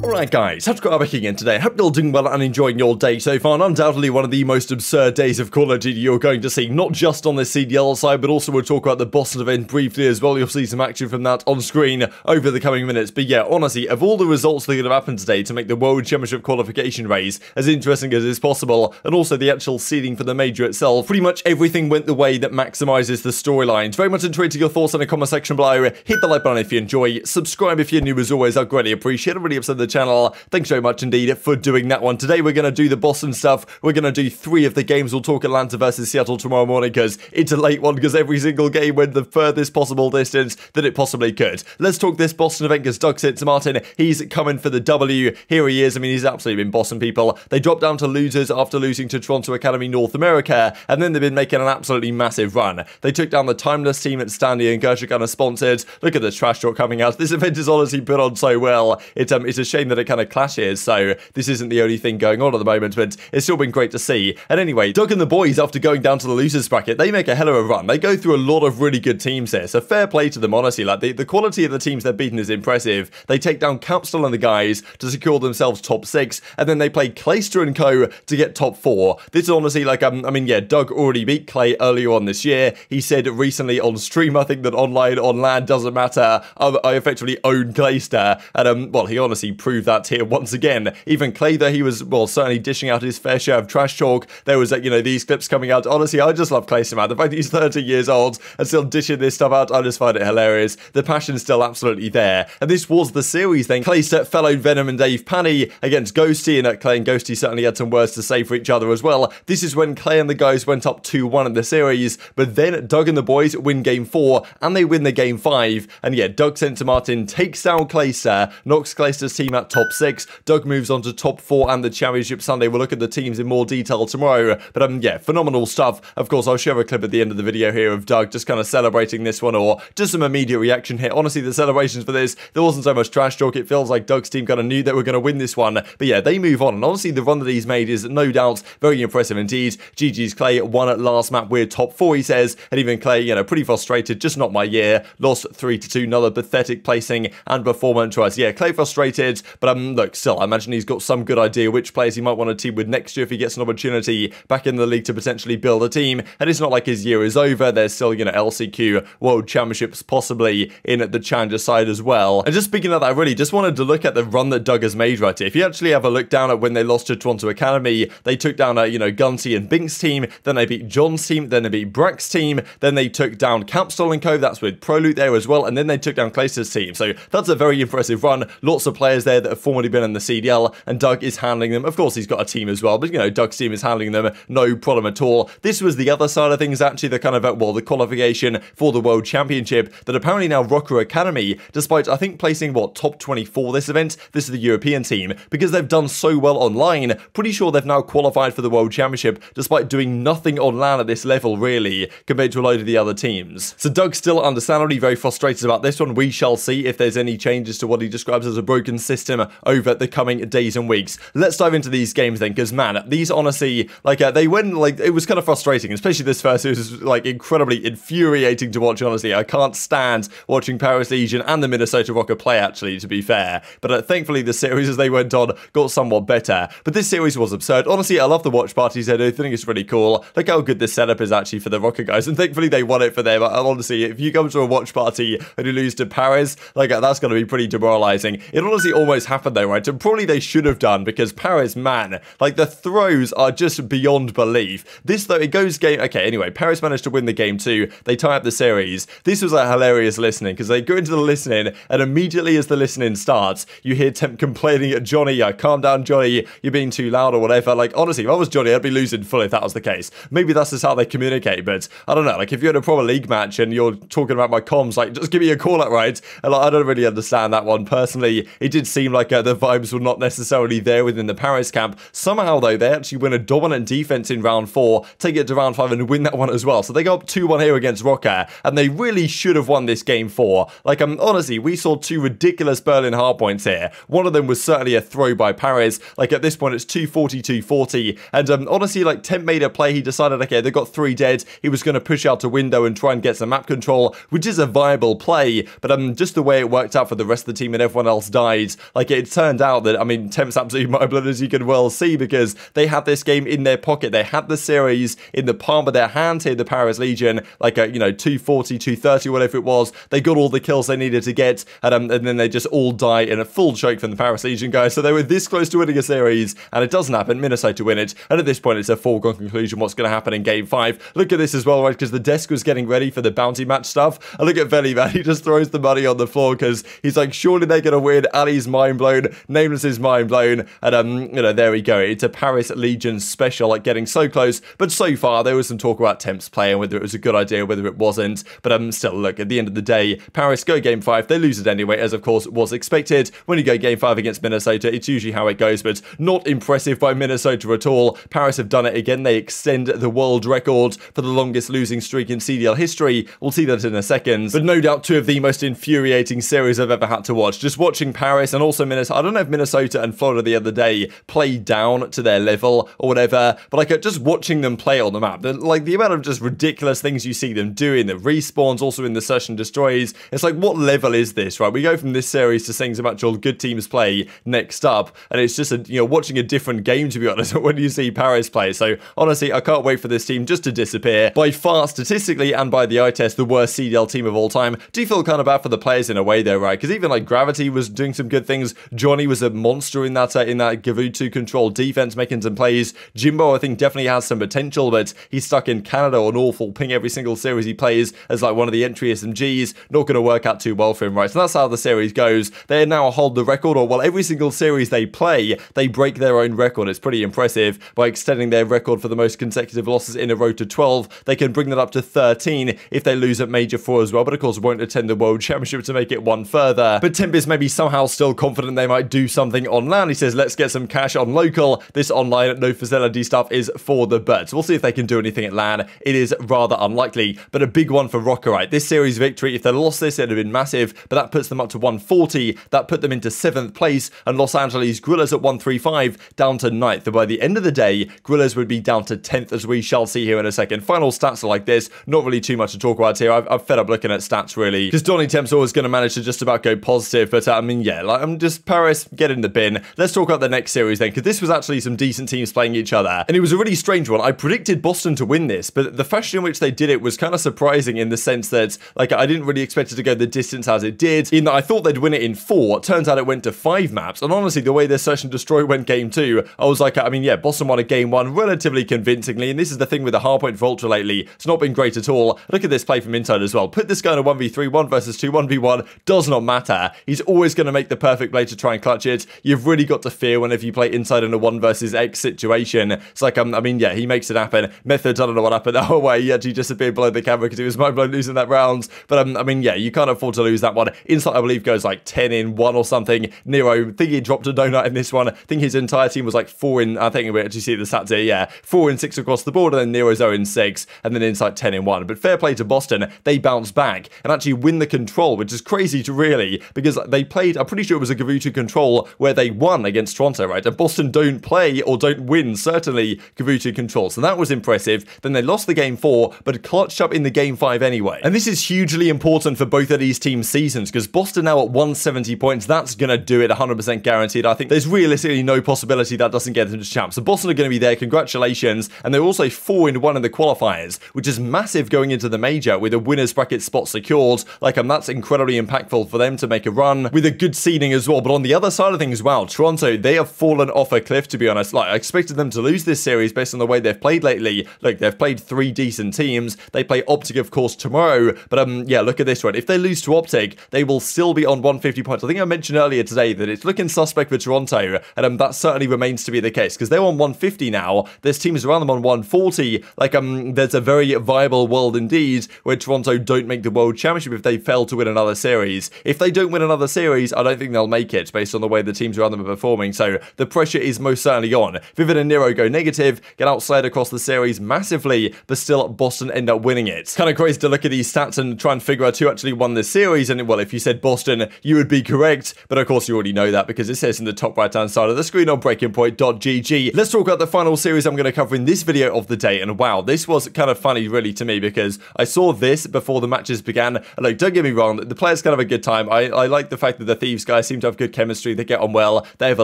Alright guys, TacticalRab again today. Hope you're all doing well and enjoying your day so far, and undoubtedly one of the most absurd days of Call of Duty you're going to see, not just on the CDL side, but also we'll talk about the Boston event briefly as well. You'll see some action from that on screen over the coming minutes. But yeah, honestly, of all the results that could have happened today to make the World Championship qualification race as interesting as is possible, and also the actual seeding for the major itself, pretty much everything went the way that maximizes the storylines. Very much enjoyed your thoughts in the comment section below. Hit the like button if you enjoy, subscribe if you're new as always, I'd greatly appreciate it. Really upset the channel. Thanks very much indeed for doing that one. Today we're going to do the Boston stuff. We're going to do 3 of the games. We'll talk Atlanta versus Seattle tomorrow morning because it's a late one because every single game went the furthest possible distance that it possibly could. Let's talk this Boston event because Doug Sitz Martin, he's coming for the W. Here he is. I mean, he's absolutely been Boston people. They dropped down to losers after losing to Toronto Academy North America, and then they've been making an absolutely massive run. They took down the Timeless team at Standy and Guerrillas sponsored. Look at the trash talk coming out. This event is honestly put on so well. It's a shame that it kind of clashes, so this isn't the only thing going on at the moment, but it's still been great to see. And anyway, Doug and the boys, after going down to the losers bracket, they make a hell of a run. They go through a lot of really good teams here, so fair play to them, honestly. Like, the quality of the teams they're beaten is impressive. They take down Capstone and the guys to secure themselves top 6, and then they play Clayster and co to get top 4. This is honestly like, I mean, yeah, Doug already beat Clay earlier on this year. He said recently on stream, I think, that online, on LAN doesn't matter. I effectively own Clayster, and well, he honestly proved that here once again. Even Clay, though he was, well, certainly dishing out his fair share of trash talk, there was, you know, these clips coming out. Honestly, I just love Clayster, man. The fact that he's 30 years old and still dishing this stuff out, I just find it hilarious. The passion's still absolutely there. And this was the series then. Clayster followed Venom and Dave Panny against Ghosty, and Clay and Ghosty certainly had some words to say for each other as well. This is when Clay and the guys went up 2-1 in the series, but then Doug and the boys win game 4, and they win the game 5. And yeah, Doug Censor Martin takes down Clayster, knocks Clayster's team at top 6. Doug moves on to top 4 and the championship Sunday. We'll look at the teams in more detail tomorrow, but yeah, phenomenal stuff. Of course, I'll share a clip at the end of the video here of Doug just kind of celebrating this one, or just some immediate reaction here. Honestly, the celebrations for this, there wasn't so much trash talk. It feels like Doug's team kind of knew they were going to win this one, but yeah, they move on, and honestly, the run that he's made is no doubt very impressive indeed. GG's Clay won at last map with top 4, he says, and even Clay, you know, pretty frustrated, just not my year, lost 3-2, another pathetic placing and performance wise. Yeah, Clay frustrated, but look, still, I imagine he's got some good idea which players he might want to team with next year if he gets an opportunity back in the league to potentially build a team. And it's not like his year is over. There's still, you know, LCQ World Championships possibly in at the Challenger side as well. And just speaking of that, I really just wanted to look at the run that Doug has made right here. If you actually have a look down at when they lost to Toronto Academy, they took down you know, Gunsy and Bink's team, then they beat John's team, then they beat Brack's team, then they took down Capstone and Co. That's with Prolute there as well, and then they took down Clayster's team. So that's a very impressive run. Lots of players there that have formerly been in the CDL, and Doug is handling them. Of course, he's got a team as well, but, you know, Doug's team is handling them no problem at all. This was the other side of things, actually, the kind of, well, the qualification for the World Championship that apparently now Rokkr Academy, despite, I think, placing, what, top 24 this event, this is the European team, because they've done so well online, pretty sure they've now qualified for the World Championship, despite doing nothing on LAN at this level, really, compared to a load of the other teams. So Doug's still understandably very frustrated about this one. We shall see if there's any changes to what he describes as a broken system over the coming days and weeks. Let's dive into these games then, because man, these honestly, like, they went, like, it was kind of frustrating, especially this first. It was like incredibly infuriating to watch, honestly. I can't stand watching Paris Legion and the Minnesota Rokkr play, actually, to be fair, but thankfully the series as they went on got somewhat better. But this series was absurd. Honestly, I love the watch parties. I do think it's really cool. Look how good this setup is actually for the Rokkr guys, and thankfully they won it for them. Honestly, if you come to a watch party and you lose to Paris, like, that's going to be pretty demoralizing. It honestly almost happened though, right? And probably they should have done, because Paris, man, like, the throws are just beyond belief. This though, it goes game, okay, anyway, Paris managed to win the game too. They tie up the series. This was a hilarious listening, because they go into the listening, and immediately as the listening starts, you hear Temp complaining at Johnny, calm down Johnny, you're being too loud or whatever. Like, honestly, if I was Johnny, I'd be losing full if that was the case. Maybe that's just how they communicate, but I don't know, like, if you're in a proper league match and you're talking about my comms, like, just give me a call out, right? And like, I don't really understand that one personally. It did seem seem like the vibes were not necessarily there within the Paris camp. Somehow, though, they actually win a dominant defense in round 4, take it to round 5 and win that one as well. So they go up 2-1 here against Rokkr, and they really should have won this game 4. Like, honestly, we saw 2 ridiculous Berlin hardpoints here. One of them was certainly a throw by Paris. Like, at this point, it's 240, 240. And honestly, like, Temp made a play. He decided, okay, they've got 3 dead. He was going to push out a window and try and get some map control, which is a viable play. But just the way it worked out for the rest of the team and everyone else died, like, it turned out that, I mean, Temp's absolutely mind-blown, as you can well see, because they had this game in their pocket. They had the series in the palm of their hand here, the Paris Legion, like, you know, 240, 230, whatever it was. They got all the kills they needed to get, and then they just all die in a full choke from the Paris Legion, guys. So they were this close to winning a series, and it doesn't happen. Minnesota win it, and at this point, it's a foregone conclusion what's going to happen in Game 5. Look at this as well, right, because the desk was getting ready for the bounty match stuff. And look at Veli, man. He just throws the money on the floor because he's like, surely they're going to win. Ali's mind blown. Nameless is mind blown. And, you know, there we go. It's a Paris Legion special, like, getting so close. But so far, there was some talk about Temp's play and whether it was a good idea, whether it wasn't. But still, look, at the end of the day, Paris go Game 5. They lose it anyway, as of course was expected. When you go Game 5 against Minnesota, it's usually how it goes, but not impressive by Minnesota at all. Paris have done it again. They extend the world record for the longest losing streak in CDL history. We'll see that in a second. But no doubt 2 of the most infuriating series I've ever had to watch. Just watching Paris and also Minnesota. I don't know if Minnesota and Florida the other day played down to their level or whatever, but like just watching them play on the map, like the amount of just ridiculous things you see them doing, the respawns, also in the search and destroys. It's like, what level is this, right? We go from this series to seeing some actual good teams play next up, and it's just watching a different game, to be honest, when you see Paris play. So honestly, I can't wait for this team just to disappear. By far, statistically and by the eye test, the worst CDL team of all time. Do you feel kind of bad for the players in a way though, right? Because even like Gravity was doing some good things. Johnny was a monster in that Gavutu control defense, making some plays. Jimbo, I think, definitely has some potential, but he's stuck in Canada on awful ping every single series he plays as like one of the entry SMGs. Not going to work out too well for him, right? So that's how the series goes. They now hold the record, or well, every single series they play, they break their own record. It's pretty impressive. By extending their record for the most consecutive losses in a row to 12, they can bring that up to 13 if they lose at Major 4 as well, but of course won't attend the World Championship to make it one further. But Temp is maybe somehow still confident they might do something on LAN. He says, let's get some cash on local. This online no facility stuff is for the birds. We'll see if they can do anything at LAN. It is rather unlikely, but a big one for Rokkr, right? This series victory, if they lost this, it would have been massive, but that puts them up to 140. That put them into 7th place, and Los Angeles Guerrillas at 135 down to 9th. And by the end of the day, Guerrillas would be down to 10th, as we shall see here in a second. Final stats are like this. Not really too much to talk about here. I've fed up looking at stats, really, because Donny Temp's always going to manage to just about go positive. But I mean, yeah, like, I'm just Paris, get in the bin. Let's talk about the next series then, because this was actually some decent teams playing each other, and it was a really strange one. I predicted Boston to win this, but the fashion in which they did it was kind of surprising in the sense that, like, I didn't really expect it to go the distance as it did, in that I thought they'd win it in 4. Turns out it went to 5 maps, and honestly, the way their Search and Destroy went Game 2, I was like, I mean, yeah, Boston won a Game 1 relatively convincingly, and this is the thing with the hardpoint for Ultra lately. It's not been great at all. Look at this play from Inside as well. Put this guy in a 1v3, 1 versus 2, 1v1, does not matter. He's always going to make the perfect play to try and clutch it. You've really got to fear whenever you play Inside in a 1 versus X situation. It's like, I mean, yeah, he makes it happen. Methods, I don't know what happened. Oh, wait, he actually disappeared below the camera because he was mind-blown losing that round. But, I mean, yeah, you can't afford to lose that one. Inside, I believe, goes like 10 in 1 or something. Nero, I think he dropped a donut in this one. I think his entire team was like 4 in, I think we actually see the stats here, yeah. 4 in 6 across the board, and then Nero's 0 in 6, and then Inside 10 in 1. But fair play to Boston. They bounce back and actually win the control, which is crazy to really, because they played, I'm pretty sure it was a Gavutu control where they won against Toronto, right? And Boston don't play or don't win, certainly, Gavutu control. So that was impressive. Then they lost the Game 4, but clutched up in the Game 5 anyway. And this is hugely important for both of these teams' seasons, because Boston now at 170 points, that's going to do it 100% guaranteed. I think there's realistically no possibility that doesn't get them to champs. So Boston are going to be there, congratulations. And they're also 4 in 1 in the qualifiers, which is massive going into the major with a winner's bracket spot secured. Like, that's incredibly impactful for them to make a run with a good seeding as well. But on the other side of things, wow, Toronto, they have fallen off a cliff, to be honest. Like, I expected them to lose this series based on the way they've played lately. Look, they've played 3 decent teams. They play Optic, of course, tomorrow. But, yeah, look at this one. If they lose to Optic, they will still be on 150 points. I think I mentioned earlier today that it's looking suspect for Toronto, and that certainly remains to be the case, because they're on 150 now. There's teams around them on 140. Like, there's a very viable world indeed where Toronto don't make the World Championship if they fail to win another series. If they don't win another series, I don't think they'll make it based on the way the teams around them are performing. So the pressure is most certainly on. Vivid and Nero go negative, get outside across the series massively, but still Boston end up winning it. Kind of crazy to look at these stats and try and figure out who actually won this series. And well, if you said Boston, you would be correct. But of course, you already know that because it says in the top right-hand side of the screen on breakingpoint.gg. Let's talk about the final series I'm going to cover in this video of the day. And wow, this was kind of funny really to me because I saw this before the matches began. And like, don't get me wrong, the players kind of have a good time. I like the fact that the Thieves guys seem to have good chemistry. They get on well. They have a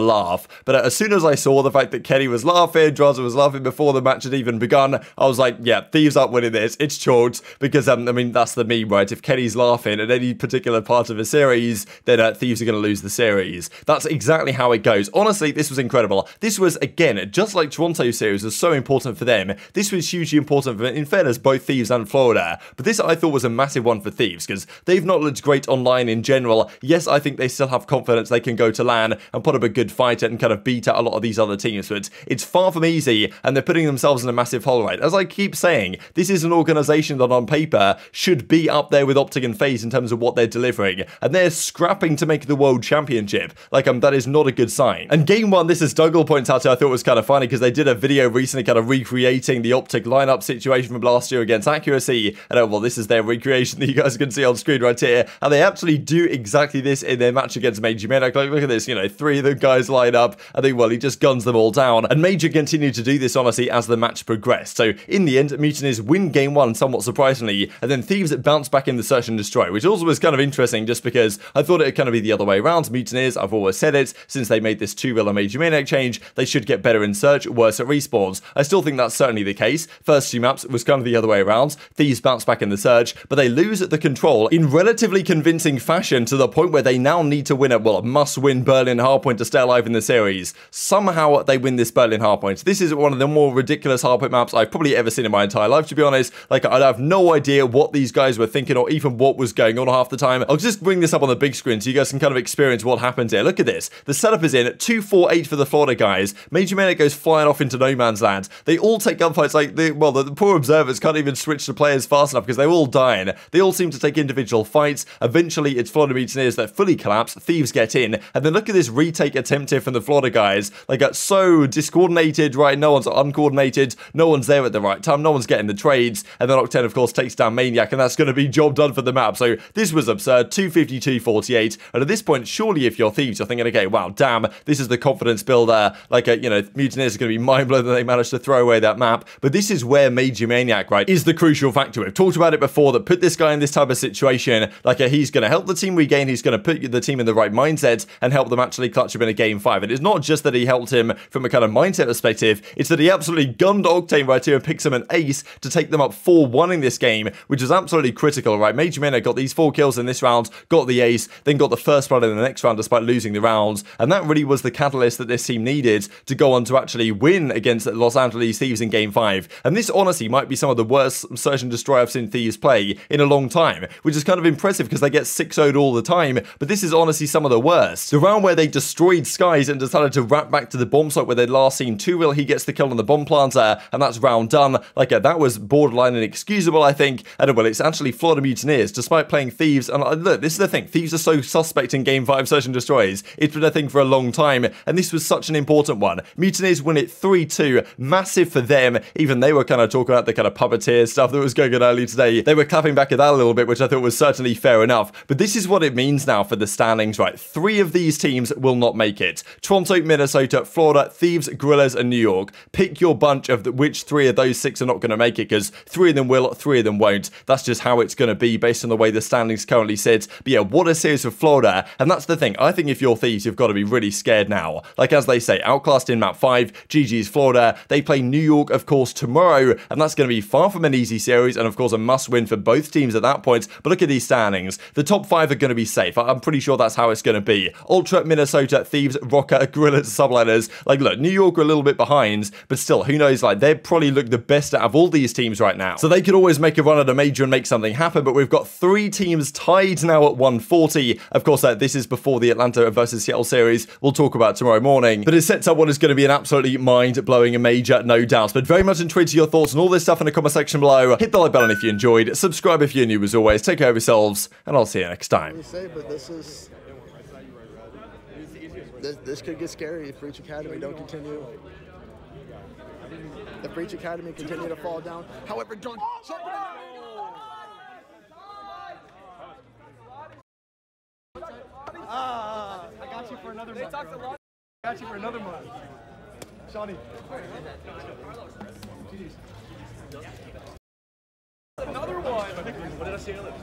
laugh. But as soon as I saw the fact that Kenny was laughing, Drazah was laughing before the match had even begun, I was like, yeah, Thieves aren't winning this. It's chalked because, I mean, that's the meme, right? If Kenny's laughing at any particular part of a series, then Thieves are going to lose the series. That's exactly how it goes. Honestly, this was incredible. This was, again, just like Toronto series was so important for them. This was hugely important for, in fairness, both Thieves and Florida. But this, I thought, was a massive one for Thieves because they've not looked great online in general. Yes, I think they still have confidence they can go to LAN and put up a good fight and kind of beat out a lot of these other teams, but it's far from easy, and they're putting themselves in a massive hole, right? As I keep saying, this is an organization that on paper should be up there with Optic and FaZe in terms of what they're delivering, and they're scrapping to make the World Championship. Like, that is not a good sign. And game one, this is Dougal points out, I thought was kind of funny because they did a video recently kind of recreating the Optic lineup situation from last year against Accuracy, and well, this is their recreation that you guys can see on screen right here, and they actually do exactly this in their match against Major Mack. Like, look at this, you know, 3 of the guys line up, and then, well, he just guns them all down, and Major continued to do this, honestly, as the match progressed. So, in the end, Mutineers win game one, somewhat surprisingly, and then Thieves bounce back in the search and destroy, which also was kind of interesting, just because I thought it would kind of be the other way around. Mutineers, I've always said it, since they made this 2-rilla Major Mack change, they should get better in search, worse at respawns. I still think that's certainly the case. First 2 maps was kind of the other way around. Thieves bounce back in the search, but they lose at the control in relatively convincing fashion to the point where they now need to win a, well, a must-win Berlin hardpoint to stay alive in the series. Somehow they win this Berlin hardpoint. This is one of the more ridiculous hardpoint maps I've probably ever seen in my entire life, to be honest. Like, I have no idea what these guys were thinking or even what was going on half the time. I'll just bring this up on the big screen so you guys can kind of experience what happened here. Look at this. The setup is in 2-4-8 for the Florida guys. Major Mack goes flying off into no man's land. They all take gunfights like, the poor observers can't even switch to players fast enough because they're all dying. They all seem to take individual fights. Eventually, it's Florida Mutineers that fully collapse. Thieves get in. And then look at this retake attempt here from the Florida guys. Like, so discoordinated, right? No one's uncoordinated. No one's there at the right time. No one's getting the trades. And then Octane, of course, takes down Maniac, and that's going to be job done for the map. So this was absurd. 252-48. And at this point, surely if you're Thieves, you're thinking, okay, wow, damn, this is the confidence builder. Like, you know, Mutineers are going to be mind-blown that they managed to throw away that map. But this is where Major Maniac, right, is the crucial factor. We've talked about it before, that put this guy in this type of situation. Like, he's going to help the team regain. He's going to put the team in the right mindset and help them actually clutch him in a game 5. And it's not just that he helped him from a kind of mindset perspective, it's that he absolutely gunned Octane right here and picks him an ace to take them up 4-1 in this game, which is absolutely critical, right? Major Maniac got these 4 kills in this round, got the ace, then got the first blood in the next round despite losing the rounds, and that really was the catalyst that this team needed to go on to actually win against Los Angeles Thieves in game 5. And this honestly might be some of the worst search and destroy I've seen Thieves play in a long time, which is kind of impressive because they get 6-0'd all the time, but this is honestly some of the worst. The round where they destroyed Skies and decided to wrap back to the bomb site where they'd last seen 2-ril, he gets the kill on the bomb planter, and that's round done. Like, that was borderline inexcusable, I think. And well, it's actually Florida Mutineers, despite playing Thieves. And look, this is the thing, Thieves are so suspect in game 5 search and destroys. It's been a thing for a long time, and this was such an important one. Mutineers win it 3-2, massive for them. Even they were kind of talking about the kind of puppeteer stuff that was going on earlier today. They were clapping back at that a little bit, which I thought was certainly fair enough. But this is what it means now for the standings, right? 3 of these teams will not make it. Toronto, Minnesota, Florida, Thieves, Guerrillas, and New York. Pick your bunch of which 3 of those 6 are not going to make it, because 3 of them will, 3 of them won't. That's just how it's going to be based on the way the standings currently sit. But yeah, what a series for Florida. And that's the thing. I think if you're Thieves, you've got to be really scared now. Like, as they say, outclassed in map 5, GG's Florida. They play New York, of course, tomorrow, and that's going to be far from an easy series, and of course a must-win for both teams at that point. But look at these standings. The top 5 are going to be safe. I'm pretty sure that's how it's going to be. Ultra, Minnesota, Thieves, Rokkr, Guerrillas, subliners. Like, look, New York are a little bit behind, but still, who knows? Like, they probably look the best out of all these teams right now. So they could always make a run at a major and make something happen, but we've got 3 teams tied now at 140. Of course, this is before the Atlanta versus Seattle series we'll talk about tomorrow morning. But it sets up what is going to be an absolutely mind-blowing major, no doubt. But very much intrigued to your thoughts on all this stuff in the comment section below. Hit the like button if you enjoyed. Subscribe if you're new as always. Take care of yourselves, and I'll see you next time. This could get scary if Breach Academy don't continue. If Breach Academy continue to fall down. However, don't. I got you for another month. I got you for another month. Shawnee. Another one. What did I say earlier?